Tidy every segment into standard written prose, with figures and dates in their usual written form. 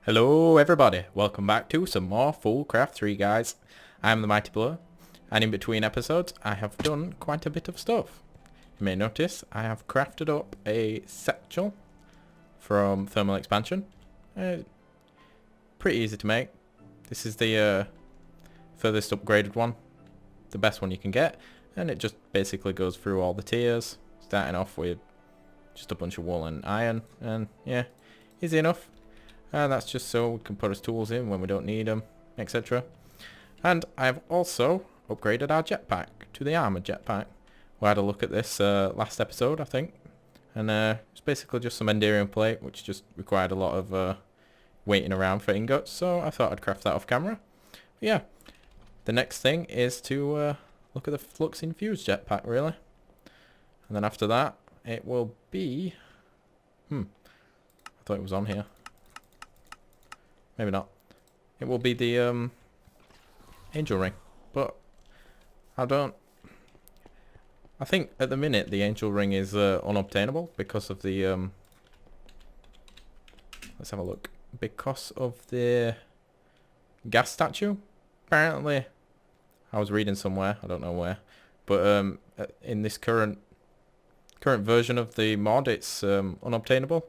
Hello everybody, welcome back to some more FoolCraft 3 guys. I'm TheMightyBlurr, and in between episodes I have done quite a bit of stuff. You may notice I have crafted up a satchel from Thermal Expansion. Pretty easy to make. This is the furthest upgraded one, the best one you can get, and it just basically goes through all the tiers, starting off with just a bunch of wool and iron, and yeah, easy enough. And that's just so we can put his tools in when we don't need them, etc. And I've also upgraded our jetpack to the armored jetpack. We had a look at this last episode, I think. And it's basically just some Enderium plate, which just required a lot of waiting around for ingots. So I thought I'd craft that off camera. But yeah, the next thing is to look at the Flux Infused jetpack, really. And then after that, it will be... I thought it was on here. Maybe not. It will be the angel ring, but I think at the minute the angel ring is unobtainable because of the let's have a look. Because of the gas statue. Apparently, I was reading somewhere, I don't know where, but in this current version of the mod, it's unobtainable.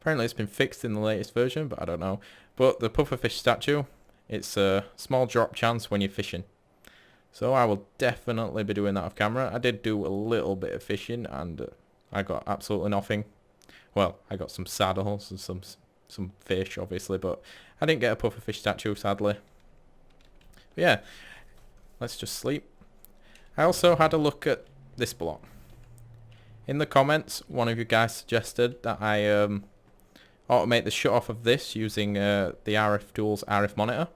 Apparently it's been fixed in the latest version, but I don't know. But the pufferfish statue, it's a small drop chance when you're fishing. So I will definitely be doing that off camera. I did do a little bit of fishing and I got absolutely nothing. Well, I got some saddles and some fish, obviously, but I didn't get a pufferfish statue, sadly. But yeah, let's just sleep. I also had a look at this block. In the comments, one of you guys suggested that I automate the shut off of this using the RF Tools RF monitor,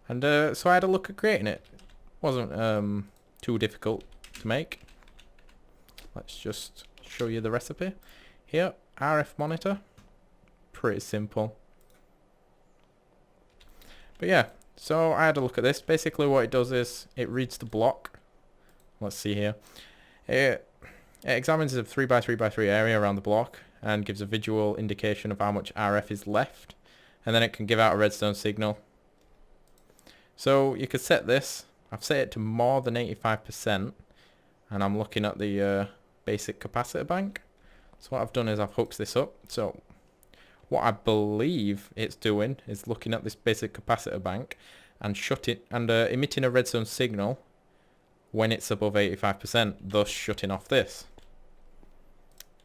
and so I had a look at creating it. Wasn't too difficult to make. Let's just show you the recipe here. RF monitor, pretty simple. But yeah, so I had a look at this. Basically what it does is it reads the block. Let's see here. It examines a 3x3x3 area around the block and gives a visual indication of how much RF is left, and then it can give out a redstone signal. So you could set this. I've set it to more than 85%, and I'm looking at the basic capacitor bank. So what I've done is I've hooked this up. So what I believe it's doing is looking at this basic capacitor bank and emitting a redstone signal when it's above 85%, thus shutting off this.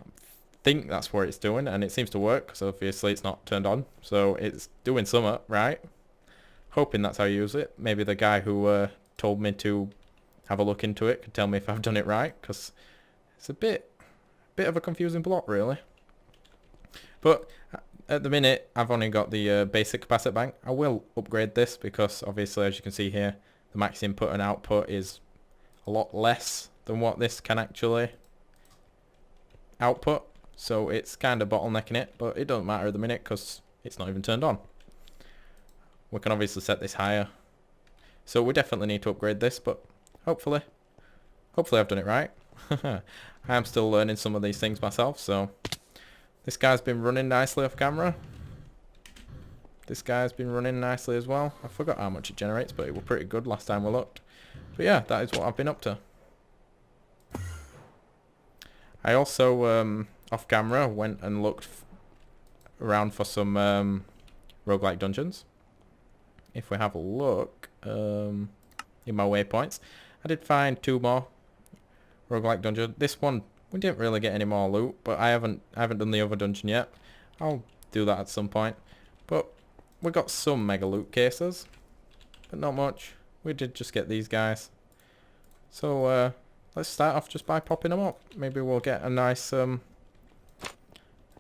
I think that's what it's doing, and it seems to work because obviously it's not turned on, so it's doing something right. Hoping that's how you use it. Maybe the guy who told me to have a look into it could tell me if I've done it right, because it's a bit of a confusing block, really. But at the minute I've only got the basic capacitor bank. I will upgrade this because obviously, as you can see here, the max input and output is a lot less than what this can actually output. So it's kind of bottlenecking it, but it doesn't matter at the minute because it's not even turned on. We can obviously set this higher. So we definitely need to upgrade this, but hopefully I've done it right. I am still learning some of these things myself, so this guy's been running nicely off camera. This guy's been running nicely as well. I forgot how much it generates, but it was pretty good last time we looked. But yeah, that is what I've been up to. I also, off camera, went and looked around for some Roguelike Dungeons. If we have a look in my waypoints, I did find 2 more Roguelike Dungeons. This one, we didn't really get any more loot, but I haven't done the other dungeon yet. I'll do that at some point. But we got some mega loot cases, but not much. We did just get these guys. So let's start off just by popping them up. Maybe we'll get a nice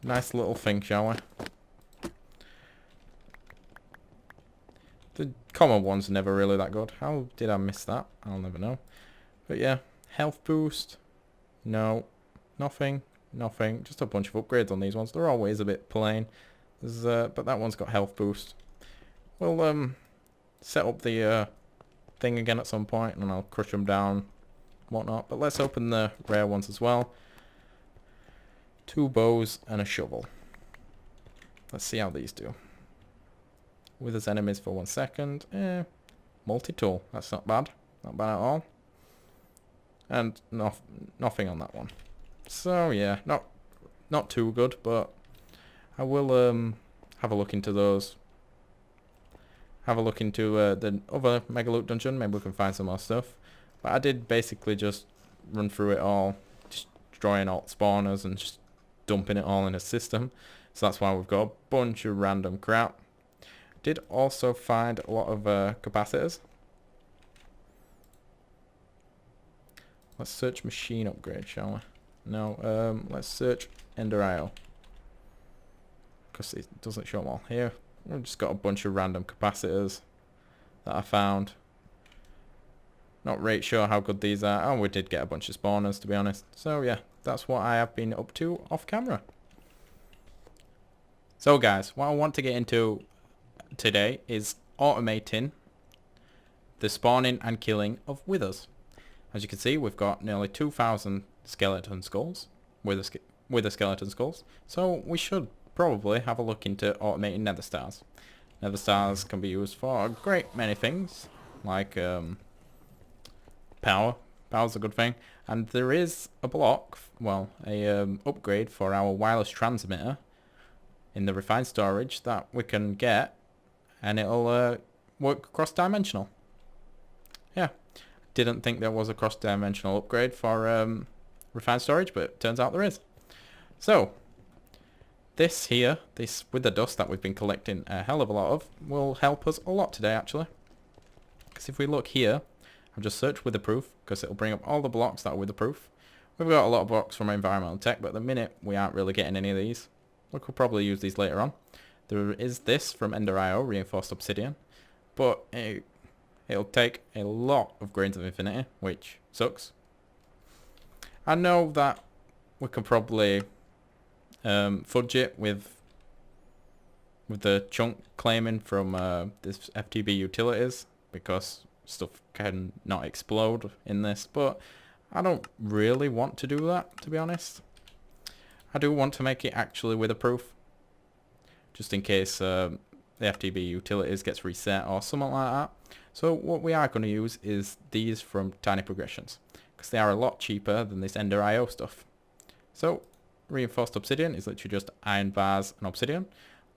nice little thing, shall we? The common ones are never really that good. How did I miss that? I'll never know. But yeah, health boost. No, nothing. Just a bunch of upgrades on these ones. They're always a bit plain. But that one's got health boost. We'll set up the thing again at some point, and I'll crush them down, whatnot. But let's open the rare ones as well. 2 bows and a shovel. Let's see how these do. Withers enemies for 1 second. Multi-tool. That's not bad. Not bad at all. And nothing on that one. So yeah, not too good, but I will have a look into those. Have a look into the other Mega Loot dungeon. Maybe we can find some more stuff. But I did basically just run through it all, destroying all spawners and just dumping it all in a system. So that's why we've got a bunch of random crap. Did also find a lot of capacitors. Let's search machine upgrade, shall we? No, let's search Ender IO. Because it doesn't show them all here. We've just got a bunch of random capacitors that I found. Not really sure how good these are. Oh, we did get a bunch of spawners, to be honest. So yeah, that's what I have been up to off camera. So guys, what I want to get into today is automating the spawning and killing of withers. As you can see, we've got nearly 2,000 skeleton skulls, wither skeleton skulls. So we should probably have a look into automating nether stars. Nether stars can be used for a great many things, like power. Power's a good thing. And there is a block, well, a upgrade for our wireless transmitter in the refined storage that we can get, and it'll work cross-dimensional. Yeah, didn't think there was a cross-dimensional upgrade for refined storage, but it turns out there is. So this here, this with the dust that we've been collecting a hell of a lot of, will help us a lot today actually. Because if we look here, I've just searched witherproof because it'll bring up all the blocks that are witherproof. We've got a lot of blocks from environmental tech, but at the minute we aren't really getting any of these. We could probably use these later on. There is this from Ender IO, reinforced obsidian, but it'll take a lot of grains of infinity, which sucks. I know that we could probably fudge it with the chunk claiming from this FTB utilities, because stuff can not explode in this, but I don't really want to do that, to be honest. I do want to make it actually witherproof, just in case the FTB utilities gets reset or something like that. So what we are going to use is these from Tiny Progressions, because they are a lot cheaper than this Ender IO stuff. So reinforced obsidian is literally just iron bars and obsidian,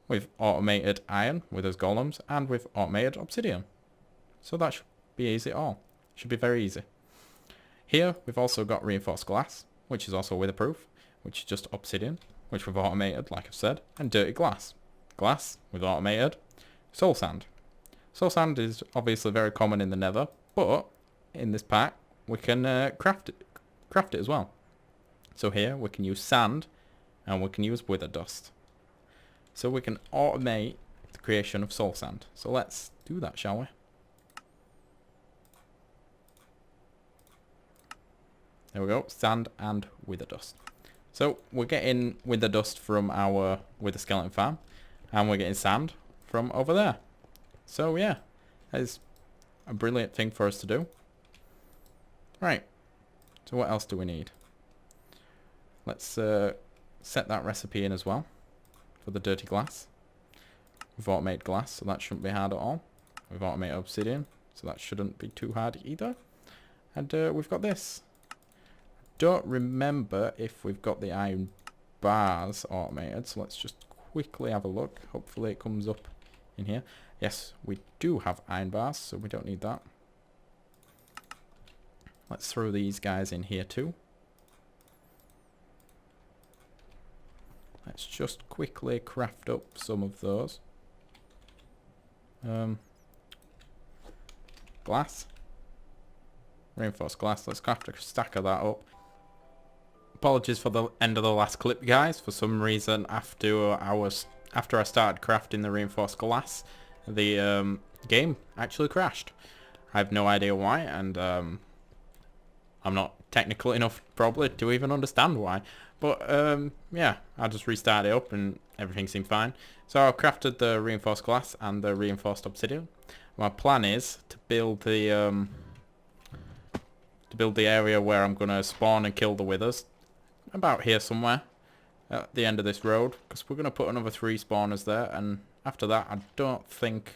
with automated iron with those golems, and with automated obsidian. So that should be easy at all. Should be very easy. Here we've also got reinforced glass, which is also witherproof, which is just obsidian, which we've automated, like I've said, and dirty glass. Glass with automated. Soul sand. Soul sand is obviously very common in the Nether, but in this pack we can craft it as well. So here we can use sand and we can use wither dust. So we can automate the creation of soul sand. So let's do that, shall we? There we go, sand and wither dust. So we're getting wither dust from our wither skeleton farm, and we're getting sand from over there. So yeah, that is a brilliant thing for us to do. Right, so what else do we need? Let's set that recipe in as well for the dirty glass. We've automated glass, so that shouldn't be hard at all. We've automated obsidian, so that shouldn't be too hard either. And we've got this. Don't remember if we've got the iron bars automated, so let's just quickly have a look. Hopefully it comes up in here. Yes, we do have iron bars, so we don't need that. Let's throw these guys in here too. Let's just quickly craft up some of those. Glass. Reinforced glass. Let's craft a stack of that up. Apologies for the end of the last clip, guys. For some reason, after I started crafting the reinforced glass, the game actually crashed. I have no idea why, and I'm not technical enough probably to even understand why. But yeah, I just restarted it up and everything seemed fine. So I crafted the reinforced glass and the reinforced obsidian. My plan is to build the area where I'm gonna spawn and kill the withers, about here somewhere at the end of this road, because we're gonna put another 3 spawners there, and after that I don't think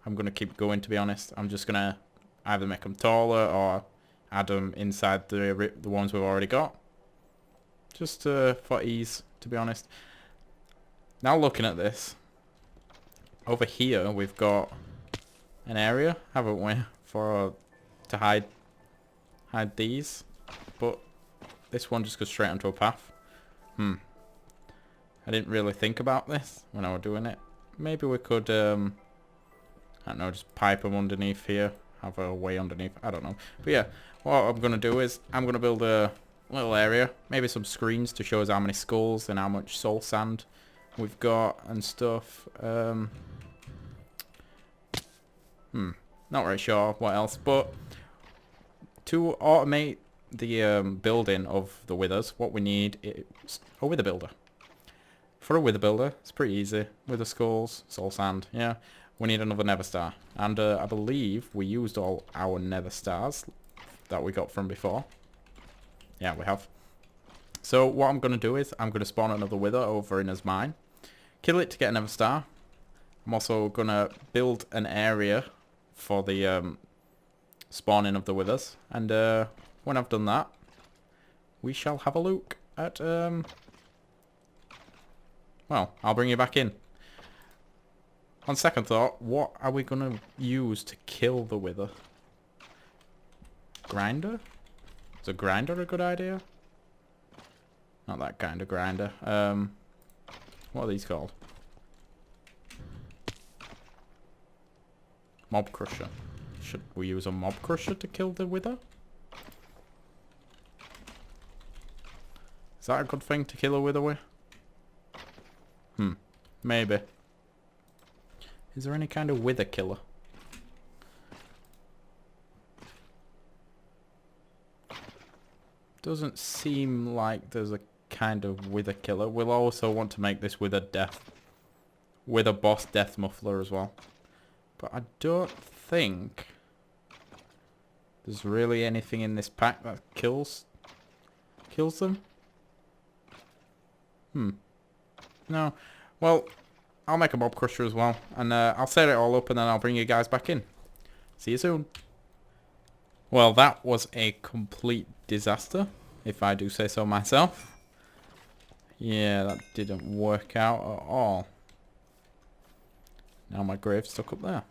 I'm gonna keep going, to be honest. I'm just gonna either make them taller or add them inside the ones we've already got, just for ease, to be honest. Now looking at this, over here we've got an area, haven't we, to hide these, but this one just goes straight onto a path. I didn't really think about this when I was doing it. Maybe we could, I don't know, just pipe them underneath here, have a way underneath, I don't know. But yeah, what I'm going to do is I'm going to build a little area, maybe some screens to show us how many skulls and how much soul sand we've got and stuff. Not really sure what else, but to automate the building of the withers, what we need is a wither builder. For a wither builder, it's pretty easy. Wither skulls, soul sand, yeah. We need another nether star. And I believe we used all our nether stars that we got from before. Yeah, we have. So what I'm going to do is I'm going to spawn another wither over in his mine. Kill it to get another star. I'm also going to build an area for the spawning of the withers. And when I've done that, we shall have a look at... well, I'll bring you back in. On second thought, what are we going to use to kill the wither? Grinder? Is a grinder a good idea? Not that kind of grinder. What are these called? Mob crusher. Should we use a mob crusher to kill the wither? Is that a good thing to kill a wither with? Maybe. Is there any kind of wither killer? Doesn't seem like there's a kind of wither killer. We'll also want to make this with a boss death muffler as well. But I don't think there's really anything in this pack that kills them. No. Well, I'll make a mob crusher as well, and I'll set it all up and then I'll bring you guys back in. See you soon. Well, that was a complete disaster, if I do say so myself. Yeah, that didn't work out at all. Now my grave's stuck up there.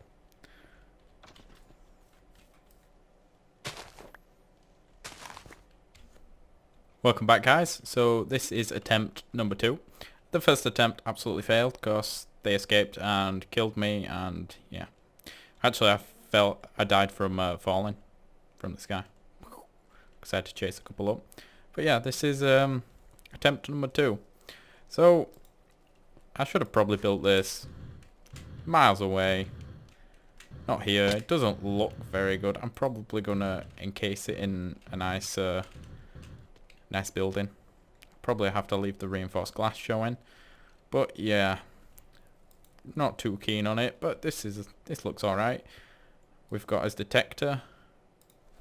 Welcome back, guys. So this is attempt number 2. The first attempt absolutely failed because they escaped and killed me, and yeah. Actually, I died from falling from the sky because I had to chase a couple up. But yeah, this is attempt number 2. So I should have probably built this miles away. Not here. It doesn't look very good. I'm probably gonna encase it in a nice nice building. Probably have to leave the reinforced glass showing, but yeah, not too keen on it. But this looks all right. We've got as detector.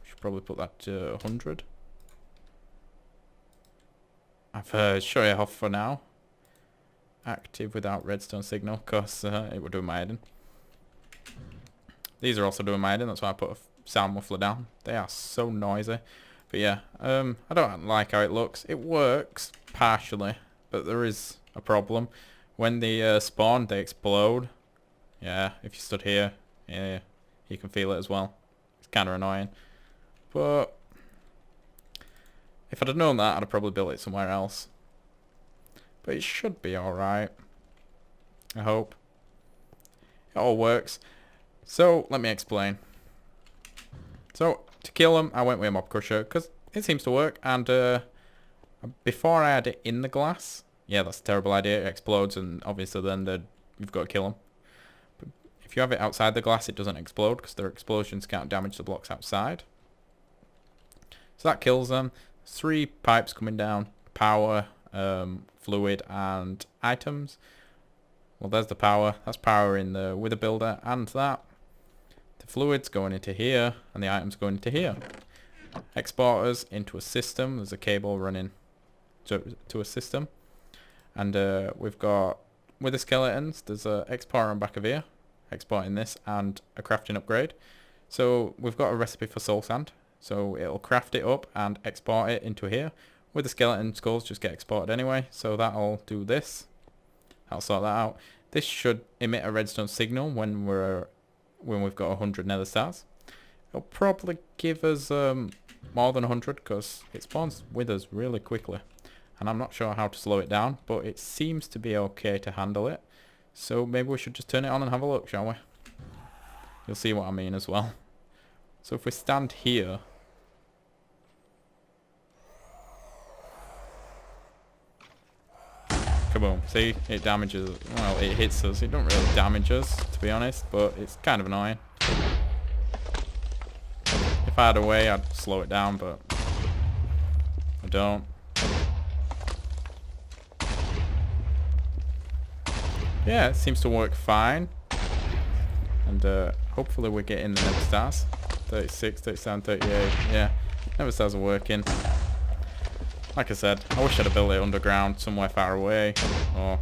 Should probably put that to 100. I've shut it off for now. Active without redstone signal, cause it would do my hiding. These are also doing my hiding. That's why I put a sound muffler down. They are so noisy. But yeah, I don't like how it looks. It works partially, but there is a problem. When they spawn, they explode. Yeah, if you stood here, yeah, you can feel it as well. It's kind of annoying. But if I'd have known that, I'd have probably built it somewhere else. But it should be alright. I hope. It all works. So, let me explain. So, to kill them, I went with a mob crusher because it seems to work. And before I had it in the glass, yeah, that's a terrible idea. It explodes, and obviously then you've got to kill them. But if you have it outside the glass, it doesn't explode because their explosions can't damage the blocks outside. So that kills them. 3 pipes coming down. Power, fluid, and items. Well, there's the power. That's power in the Wither Builder, and that. The fluid's going into here, and the items going into here. Exporters into a system. There's a cable running to a system. And we've got Wither Skeletons. There's a exporter on back of here. Exporting this, and a crafting upgrade. So we've got a recipe for soul sand. So it'll craft it up and export it into here. With the skeleton skulls just get exported anyway. So that'll do this. I'll sort that out. This should emit a redstone signal when we've got 100 nether stars. It'll probably give us more than 100 because it spawns withers really quickly. And I'm not sure how to slow it down, but it seems to be okay to handle it. So maybe we should just turn it on and have a look, shall we? You'll see what I mean as well. So if we stand here, kaboom. See, it damages, well, it hits us. It don't really damage us, to be honest, but it's kind of annoying. If I had a way, I'd slow it down, but I don't. Yeah, it seems to work fine. And hopefully we're getting the nether stars. 36, 37, 38. Yeah, nether stars are working. Like I said, I wish I'd have built it underground somewhere far away. Or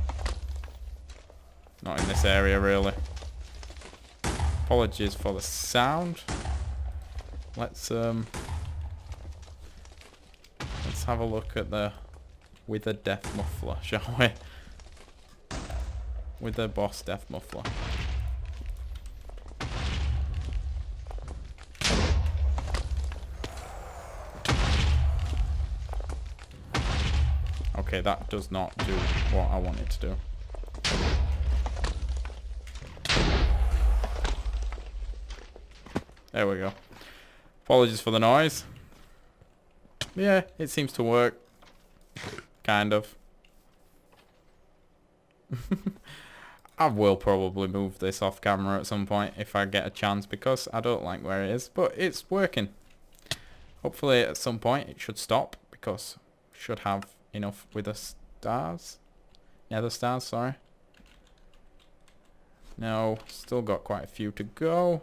not in this area, really. Apologies for the sound. Let's have a look at the Wither Death Muffler, shall we? Wither Boss Death Muffler. Okay, that does not do what I want it to do. There we go. Apologies for the noise. Yeah, it seems to work. Kind of. I will probably move this off camera at some point if I get a chance because I don't like where it is, but it's working. Hopefully at some point it should stop because we should have enough wither stars. Nether stars, sorry. No, still got quite a few to go.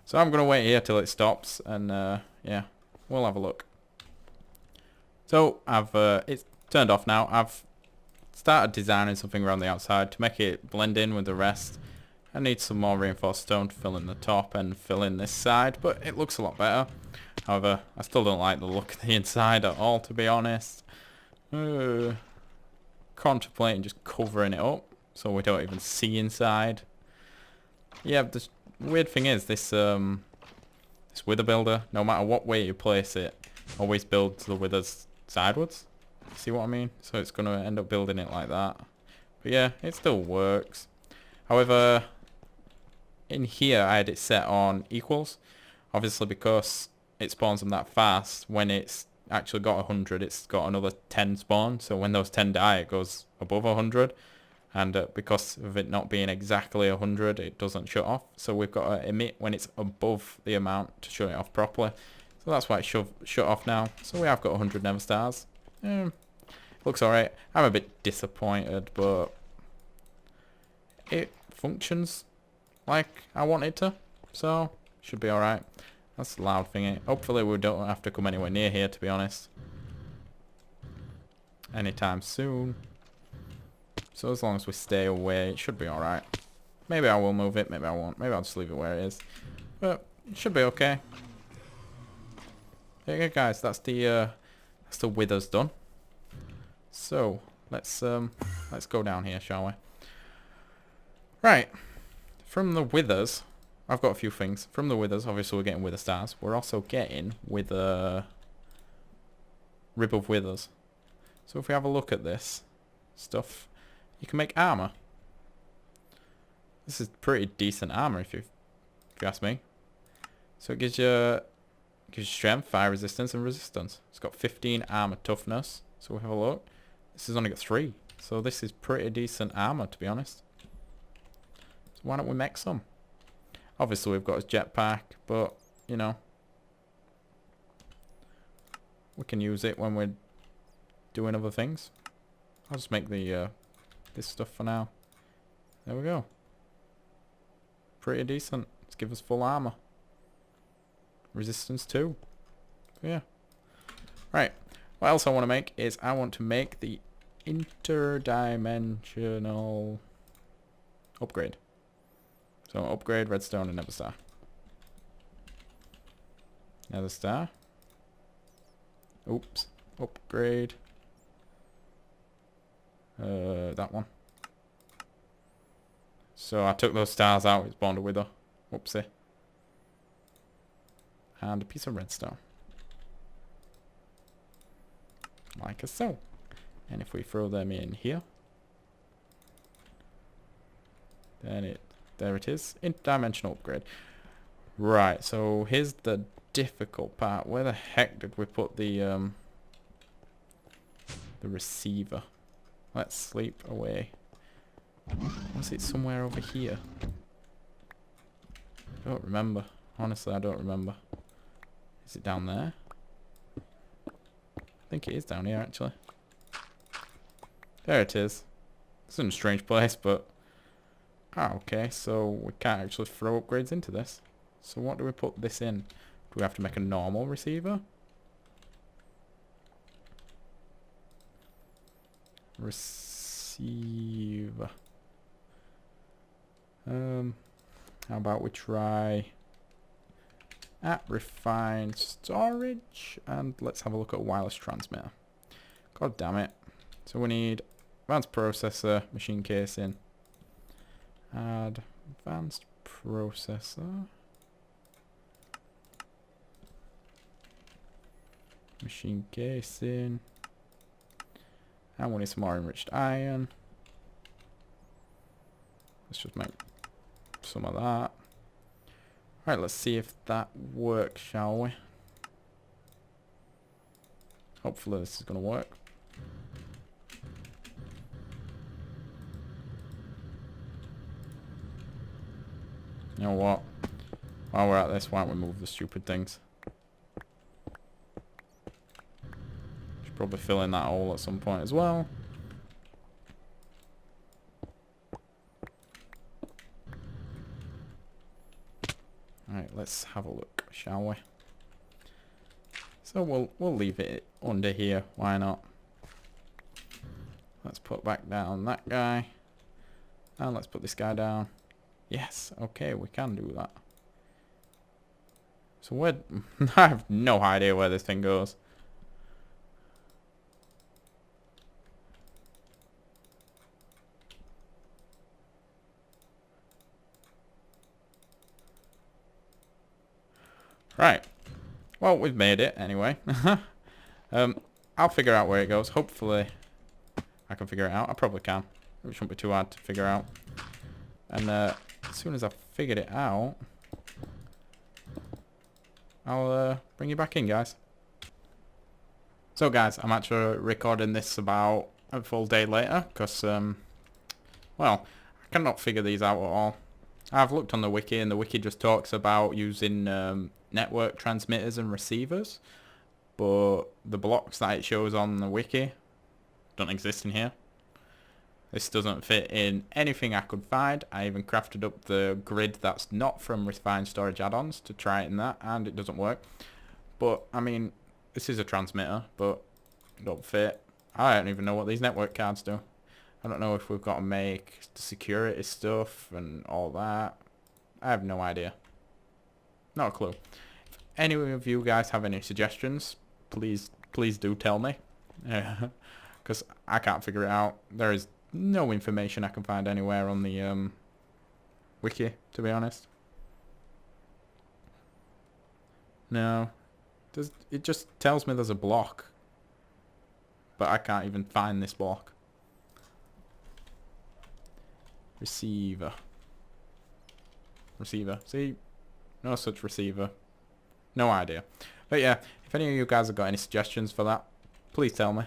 So I'm going to wait here till it stops and yeah, we'll have a look. So it's turned off now. I've started designing something around the outside to make it blend in with the rest. I need some more reinforced stone to fill in the top and fill in this side, but it looks a lot better. However, I still don't like the look of the inside at all, to be honest. Contemplating just covering it up so we don't even see inside. Yeah, the weird thing is this Wither Builder, no matter what way you place it, always builds the withers sideways. See what I mean? So it's going to end up building it like that. But yeah, it still works. However, in here I had it set on equals. Obviously because it spawns them that fast, when it's actually got 100, it's got another 10 spawn. So when those 10 die, it goes above 100. And because of it not being exactly 100, it doesn't shut off. So we've got to emit when it's above the amount to shut it off properly. So that's why it's shut off now. So we have got 100 nether stars. Looks alright. I'm a bit disappointed, but it functions like I want it to. So, should be alright. That's a loud thingy. Hopefully we don't have to come anywhere near here, to be honest. Anytime soon. So as long as we stay away, it should be alright. Maybe I will move it, maybe I won't. Maybe I'll just leave it where it is. But, it should be okay. Okay guys, that's the withers done. So, let's go down here, shall we? Right. From the withers, I've got a few things. From the withers, obviously we're getting wither stars. We're also getting wither rib of withers. So if we have a look at this stuff, you can make armor. This is pretty decent armor if you ask me. So it gives you strength, fire resistance, and resistance. It's got 15 armor toughness. So we have a look. This has only got 3. So this is pretty decent armor, to be honest. So why don't we make some? Obviously we've got his jetpack, but, you know. we can use it when we're doing other things. I'll just make the this stuff for now. There we go. Pretty decent. Let's give us full armor. Resistance 2. So yeah. Right. What else I want to make is I want to make the Interdimensional Upgrade. So upgrade redstone and nether star. Nether star. Oops. Upgrade. That one. So I took those stars out. It's spawned a wither. Whoopsie. And a piece of redstone. Like so. And if we throw them in here, then there it is. Interdimensional upgrade. Right, so here's the difficult part. Where the heck did we put the receiver? Let's sleep away. Was it somewhere over here? I don't remember. Honestly, I don't remember. Is it down there? I think it is down here, actually. There it is. It's in a strange place, but... Ah, okay, so we can't actually throw upgrades into this. So what do we put this in? Do we have to make a normal receiver? Receiver. How about we try refined storage, and let's have a look at wireless transmitter. God damn it. So we need advanced processor, machine casing, add advanced processor, machine casing, and we need some more enriched iron. Let's just make some of that. Right, let's see if that works, shall we? Hopefully this is going to work. You know what? While we're at this, why don't we move the stupid things? Should probably fill in that hole at some point as well. Alright, let's have a look, shall we? So we'll leave it under here, why not? Let's put back down that guy. And let's put this guy down. Yes, okay, we can do that. So where... I have no idea where this thing goes. Right. Well, we've made it anyway. I'll figure out where it goes. Hopefully I can figure it out. I probably can. It shouldn't be too hard to figure out. And as soon as I've figured it out, I'll bring you back in, guys. So guys, I'm actually recording this about a full day later because, well, I cannot figure these out at all. I've looked on the wiki, and the wiki just talks about using network transmitters and receivers, but the blocks that it shows on the wiki don't exist in here. This doesn't fit in anything I could find. I even crafted up the grid that's not from refined storage add-ons to try it in that, and it doesn't work. But I mean, this is a transmitter, but it don't fit. I don't even know what these network cards do. I don't know if we've got to make the security stuff and all that. I have no idea. Not a clue. If any of you guys have any suggestions, please do tell me. Because I can't figure it out. There is no information I can find anywhere on the wiki, to be honest. No. It just tells me there's a block. But I can't even find this block. Receiver. Receiver. See? No such receiver. No idea. But yeah, if any of you guys have got any suggestions for that, please tell me.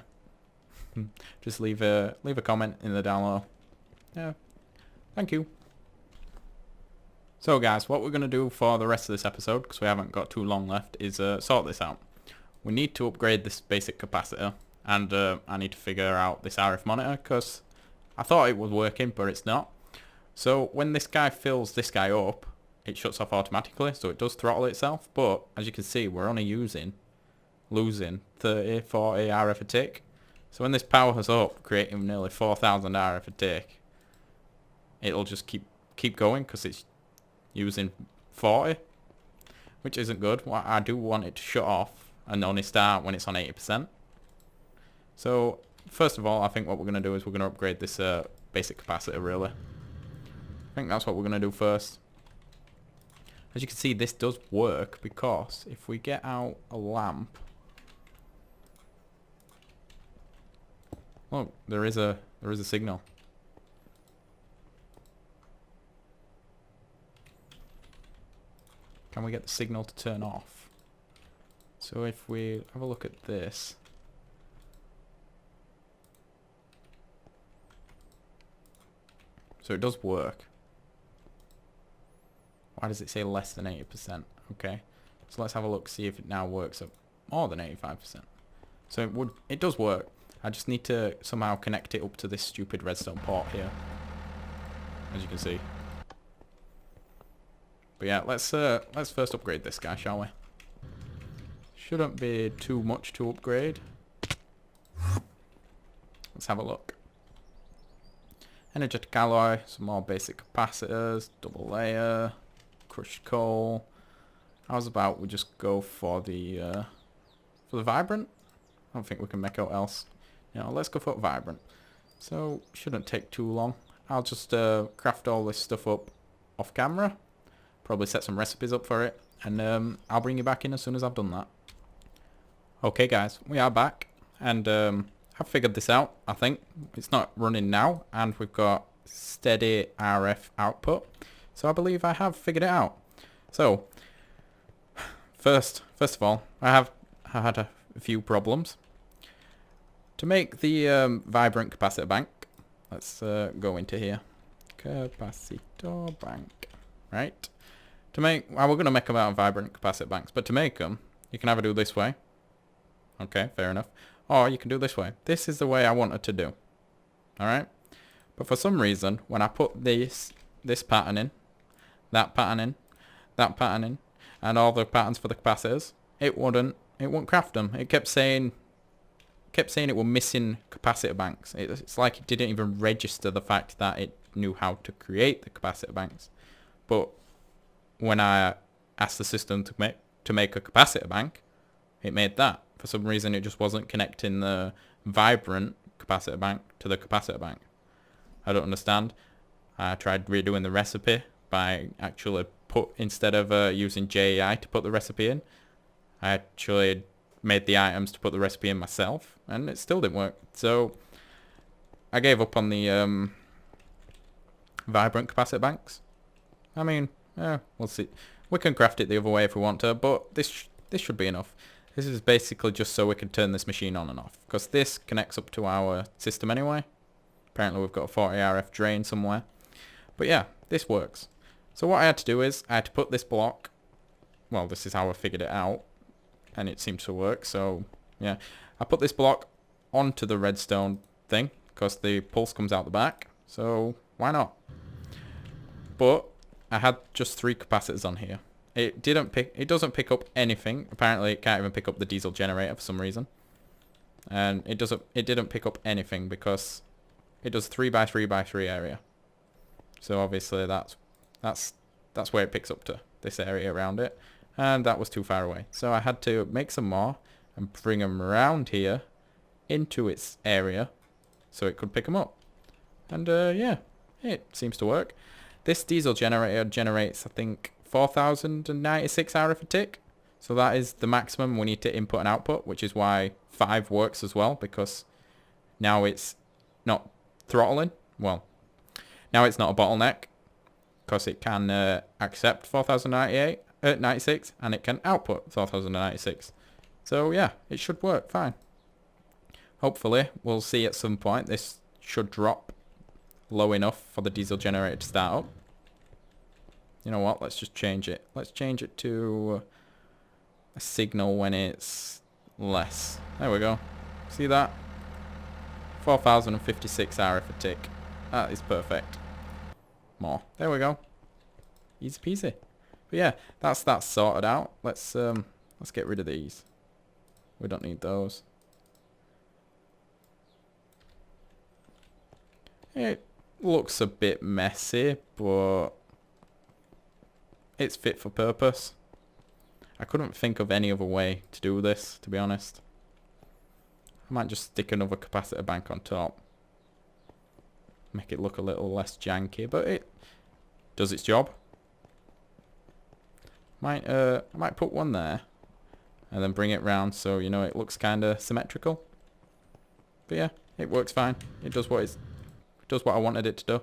Just leave a comment in the down below. Yeah. Thank you. So guys, what we're going to do for the rest of this episode, because we haven't got too long left, is sort this out. we need to upgrade this basic capacitor, and I need to figure out this RF monitor, because I thought it was working, but it's not. So when this guy fills this guy up, it shuts off automatically, so it does throttle itself, but as you can see, we're only losing 30, 40 RF a tick. So when this powers up, creating nearly 4,000 RF a tick, it'll just keep going, because it's using 40, which isn't good. Well, I do want it to shut off and only start when it's on 80%. So first of all, I think what we're going to do is we're going to upgrade this basic capacitor, really. I think that's what we're going to do first. As you can see, this does work, because if we get out a lamp... Oh, there is a signal. Can we get the signal to turn off? So if we have a look at this... So it does work. Why does it say less than 80%? Okay. So let's have a look, see if it now works at more than 85%. So it does work. I just need to somehow connect it up to this stupid redstone port here. As you can see. But yeah, let's first upgrade this guy, shall we? Shouldn't be too much to upgrade. Let's have a look. Energetic alloy, some more basic capacitors, double layer, crushed coal. How's about we just go for the vibrant? I don't think we can make out else. You know, let's go for vibrant. So shouldn't take too long. I'll just craft all this stuff up off camera. Probably set some recipes up for it, and I'll bring you back in as soon as I've done that. Okay guys, we are back, and I've figured this out. I think it's not running now, and we've got steady RF output, so I believe I have figured it out. So first of all, I had a few problems. To make the vibrant capacitor bank, let's go into here. Capacitor bank, right? To make, well, we're going to make them out of vibrant capacitor banks, but to make them, you can either do this way. Okay, fair enough. Or you can do this way. This is the way I wanted to do. Alright? But for some reason, when I put this pattern in, that pattern in, that pattern in, and all the patterns for the capacitors, it wouldn't craft them. It kept saying it were missing capacitor banks. It's like it didn't even register the fact that it knew how to create the capacitor banks. But when I asked the system to make a capacitor bank, it made that. For some reason, it just wasn't connecting the vibrant capacitor bank to the capacitor bank. I don't understand. I tried redoing the recipe by actually instead of using JAI to put the recipe in, I actually made the items to put the recipe in myself, and it still didn't work. So I gave up on the vibrant capacitor banks. I mean, we'll see. We can craft it the other way if we want to, but this should be enough. This is basically just so we can turn this machine on and off, because this connects up to our system anyway. Apparently we've got a 40 RF drain somewhere. But yeah, this works. So what I had to do is, I had to put this block, well, this is how I figured it out, and it seems to work. So yeah, I put this block onto the redstone thing, because the pulse comes out the back, so why not? But I had just 3 capacitors on here. It doesn't pick up anything. Apparently it can't even pick up the diesel generator for some reason. And it didn't pick up anything because it does 3x3x3 area. So obviously that's where it picks up to, this area around it. And that was too far away. So I had to make some more and bring them around here into its area so it could pick them up. And yeah, it seems to work. This diesel generator generates, I think, 4,096 RF a tick. So that is the maximum we need to input and output, which is why 5 works as well, because now it's not throttling. Well, now it's not a bottleneck, because it can accept 4,096 and it can output 4,096. So yeah, it should work fine. Hopefully, we'll see at some point this should drop low enough for the diesel generator to start up. You know what, let's just change it. Let's change it to a signal when it's less. There we go. See that? 4,056 RF a tick. That is perfect. More. There we go. Easy peasy. But yeah, that's that sorted out. Let's get rid of these. We don't need those. It looks a bit messy, but it's fit for purpose. I couldn't think of any other way to do this, to be honest. I might just stick another capacitor bank on top. Make it look a little less janky, but it does its job. I might put one there and then bring it round so you know it looks kind of symmetrical. But yeah, it works fine. It does what I wanted it to do.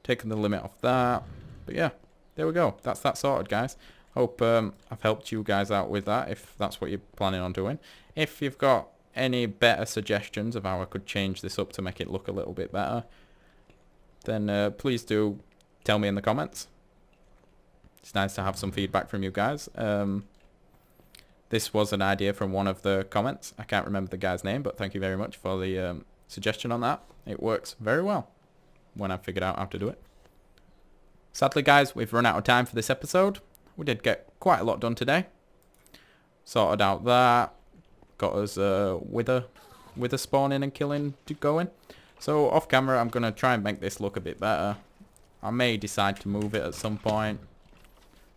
Taking the limit off that. But yeah, there we go. That's that sorted, guys. Hope I've helped you guys out with that if that's what you're planning on doing. If you've got any better suggestions of how I could change this up to make it look a little bit better, then please do tell me in the comments. It's nice to have some feedback from you guys. This was an idea from one of the comments. I can't remember the guy's name, but thank you very much for the suggestion on that. It works very well when I've figured out how to do it. Sadly, guys, we've run out of time for this episode. We did get quite a lot done today. Sorted out that. Got us wither spawning and killing going. So off camera, I'm going to try and make this look a bit better. I may decide to move it at some point.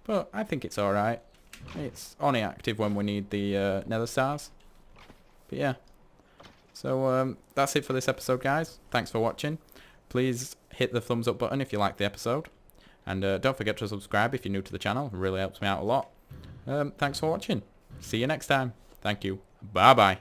But I think it's alright. It's only active when we need the nether stars. But yeah. So that's it for this episode, guys. Thanks for watching. Please hit the thumbs up button if you like the episode. And don't forget to subscribe if you're new to the channel. It really helps me out a lot. Thanks for watching. See you next time. Thank you. Bye-bye.